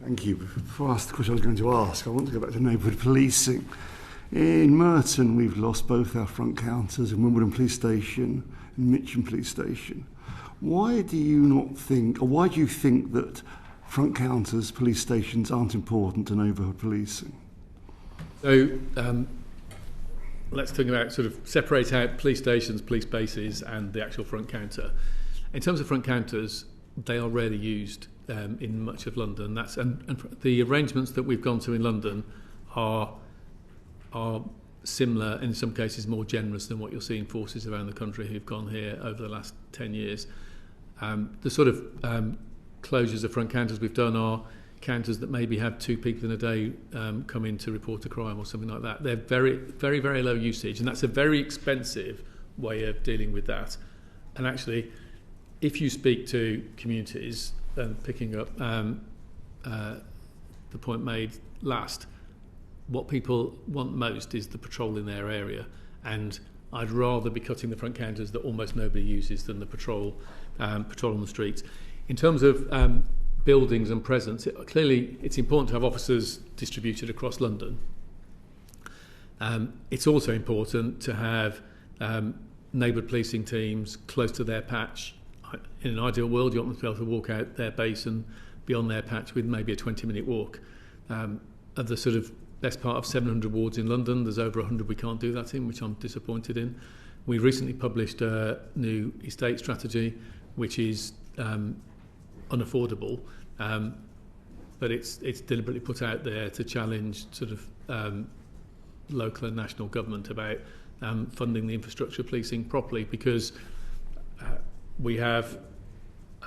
Thank you. Before I ask the question I was going to ask, I want to go back to neighbourhood policing. In Merton, we've lost both our front counters in Wimbledon Police Station and Mitcham Police Station. Why do you think that front counters, police stations aren't important to neighbourhood policing? So let's think about sort of separate out police stations, police bases and the actual front counter. In terms of front counters, they are rarely used in much of London. And the arrangements that we've gone to in London are similar, in some cases more generous than what you'll see in forces around the country who've gone here over the last 10 years. The sort of closures of front counters we've done are counters that maybe have 2 people in a day come in to report a crime or something like that. They're very, very, very low usage, and that's a very expensive way of dealing with that. And actually, if you speak to communities, picking up the point made last, what people want most is the patrol in their area, and I'd rather be cutting the front counters that almost nobody uses than the patrol on the streets. In terms of buildings and presence, clearly it's important to have officers distributed across London. It's also important to have neighbourhood policing teams close to their patch. In an ideal world, you want them to be able to walk out their base and be on their patch with maybe a 20-minute walk. Of the sort of best part of 700 wards in London, there's over 100 we can't do that in, which I'm disappointed in. We recently published a new estate strategy, which is unaffordable, but it's deliberately put out there to challenge sort of local and national government about funding the infrastructure policing properly, because we have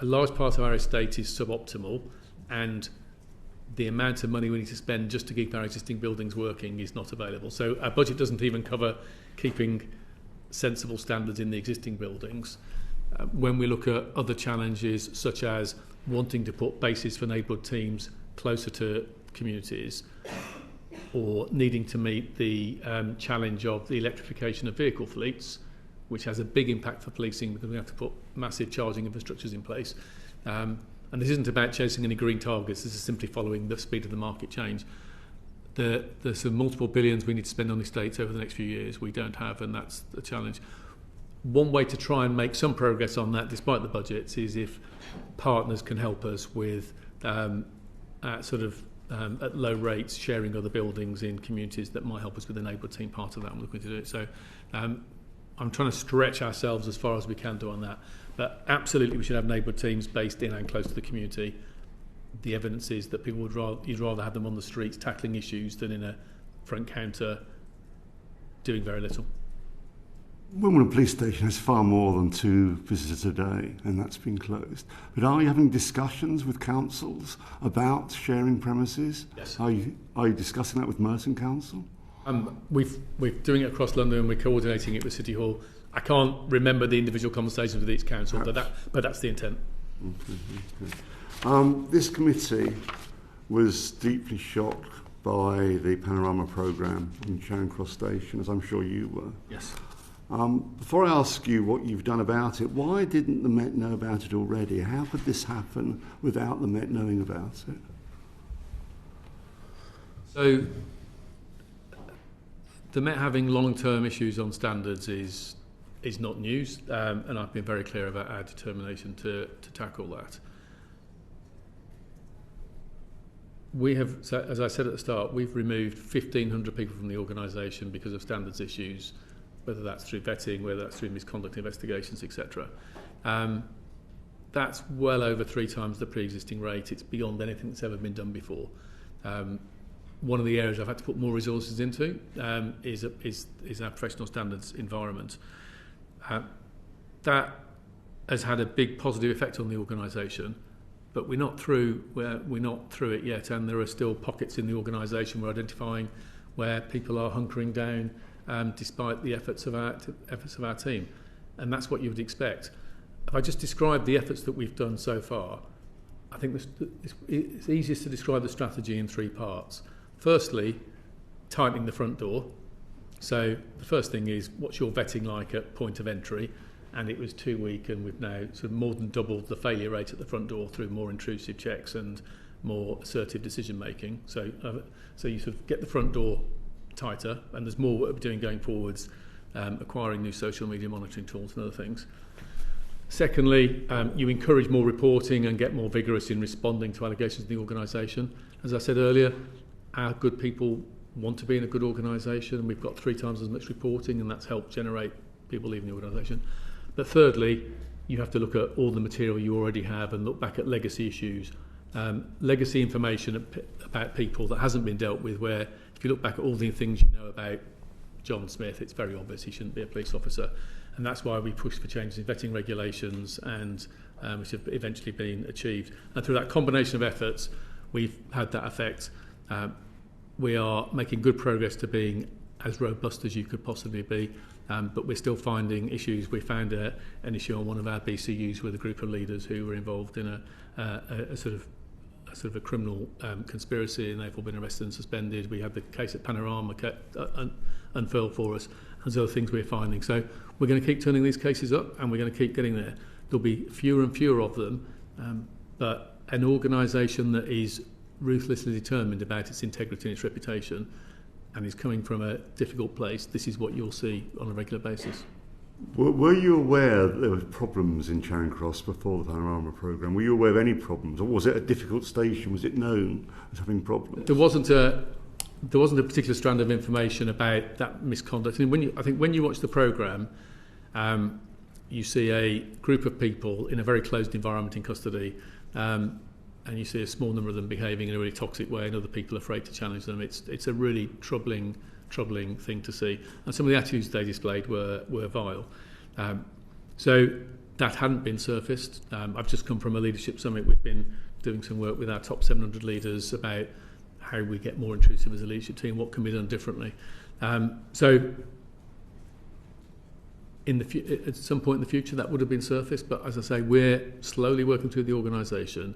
a large part of our estate is suboptimal, and the amount of money we need to spend just to keep our existing buildings working is not available. So our budget doesn't even cover keeping sensible standards in the existing buildings. When we look at other challenges, such as wanting to put bases for neighbourhood teams closer to communities, or needing to meet the challenge of the electrification of vehicle fleets, which has a big impact for policing because we have to put massive charging infrastructures in place. And this isn't about chasing any green targets, this is simply following the speed of the market change. There's some multiple billions we need to spend on estates over the next few years we don't have, and that's the challenge. One way to try and make some progress on that, despite the budgets, is if partners can help us with at low rates sharing other buildings in communities that might help us with the neighbourhood team part of that. I'm looking to do it. So I'm trying to stretch ourselves as far as we can do on that. But absolutely, we should have neighbourhood teams based in and close to the community. The evidence is that people you'd rather have them on the streets tackling issues than in a front counter doing very little. Wimbledon Police Station has far more than 2 visitors a day, and that's been closed. But are you having discussions with councils about sharing premises? Yes. Are you discussing that with Merton Council? We're doing it across London, and we're coordinating it with City Hall. I can't remember the individual conversations with each council, but that's the intent. Okay. This committee was deeply shocked by the Panorama programme in Charing Cross Station, as I'm sure you were. Yes. Before I ask you what you've done about it, why didn't the Met know about it already? How could this happen without the Met knowing about it? So, the Met having long-term issues on standards is not news, and I've been very clear about our determination to tackle that. We have, so as I said at the start, we've removed 1,500 people from the organisation because of standards issues, whether that's through vetting, whether that's through misconduct investigations, etc. That's well over 3 times the pre-existing rate. It's beyond anything that's ever been done before. One of the areas I've had to put more resources into is our professional standards environment. That has had a big positive effect on the organisation, but we're not through it yet, and there are still pockets in the organisation we're identifying where people are hunkering down despite the efforts of our team, and that's what you would expect. If I just describe the efforts that we've done so far, I think it's easiest to describe the strategy in 3 parts. Firstly, tightening the front door. So the first thing is, what's your vetting like at point of entry? And it was 2 weeks, and we've now sort of more than doubled the failure rate at the front door through more intrusive checks and more assertive decision making. So you sort of get the front door tighter, and there's more work we're doing going forwards, acquiring new social media monitoring tools and other things. Secondly, you encourage more reporting and get more vigorous in responding to allegations in the organisation. As I said earlier, our good people want to be in a good organisation, and we've got 3 times as much reporting, and that's helped generate people leaving the organisation. But thirdly, you have to look at all the material you already have and look back at legacy issues. Legacy information about people that hasn't been dealt with, where if you look back at all the things you know about John Smith, it's very obvious he shouldn't be a police officer. And that's why we pushed for changes in vetting regulations, and which have eventually been achieved. And through that combination of efforts, we've had that effect. We are making good progress to being as robust as you could possibly be, but we're still finding issues. We found an issue on one of our BCUs with a group of leaders who were involved in a sort of a criminal conspiracy, and they've all been arrested and suspended. We had the case at Panorama unfurled for us, and there's other things we're finding. So we're going to keep turning these cases up, and we're going to keep getting there. There'll be fewer and fewer of them, but an organisation that is ruthlessly determined about its integrity and its reputation and is coming from a difficult place, this is what you'll see on a regular basis. Were you aware that there were problems in Charing Cross before the Panorama programme? Were you aware of any problems, or was it a difficult station? Was it known as having problems? There wasn't a particular strand of information about that misconduct. And I think when you watch the programme, you see a group of people in a very closed environment in custody, and you see a small number of them behaving in a really toxic way, and other people afraid to challenge them. It's a really troubling thing to see. And some of the attitudes they displayed were vile. So that hadn't been surfaced. I've just come from a leadership summit. We've been doing some work with our top 700 leaders about how we get more intrusive as a leadership team, what can be done differently. So at some point in the future that would have been surfaced, but as I say, we're slowly working through the organisation.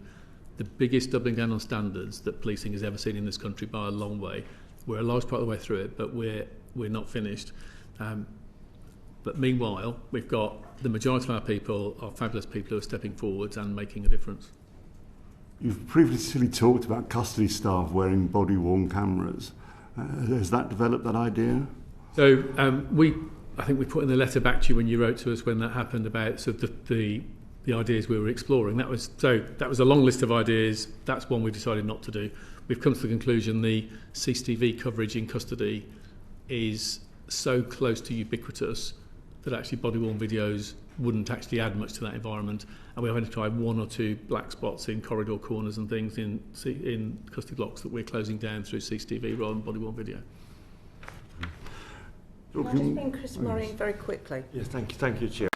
The biggest doubling down on standards that policing has ever seen in this country by a long way. We're a large part of the way through it, but we're not finished. But meanwhile, we've got the majority of our people are fabulous people who are stepping forwards and making a difference. You've previously talked about custody staff wearing body-worn cameras. Has that developed, that idea? So I think we put in the letter back to you when you wrote to us when that happened about sort of the ideas we were exploring. That was a long list of ideas. That's one we decided not to do. We've come to the conclusion the CCTV coverage in custody is so close to ubiquitous that actually body-worn videos wouldn't actually add much to that environment. And we've identified 1 or 2 black spots in corridor corners and things in custody blocks that we're closing down through CCTV rather than body-worn video. Can I just bring Chris Morring very quickly? Yes, thank you, Chair.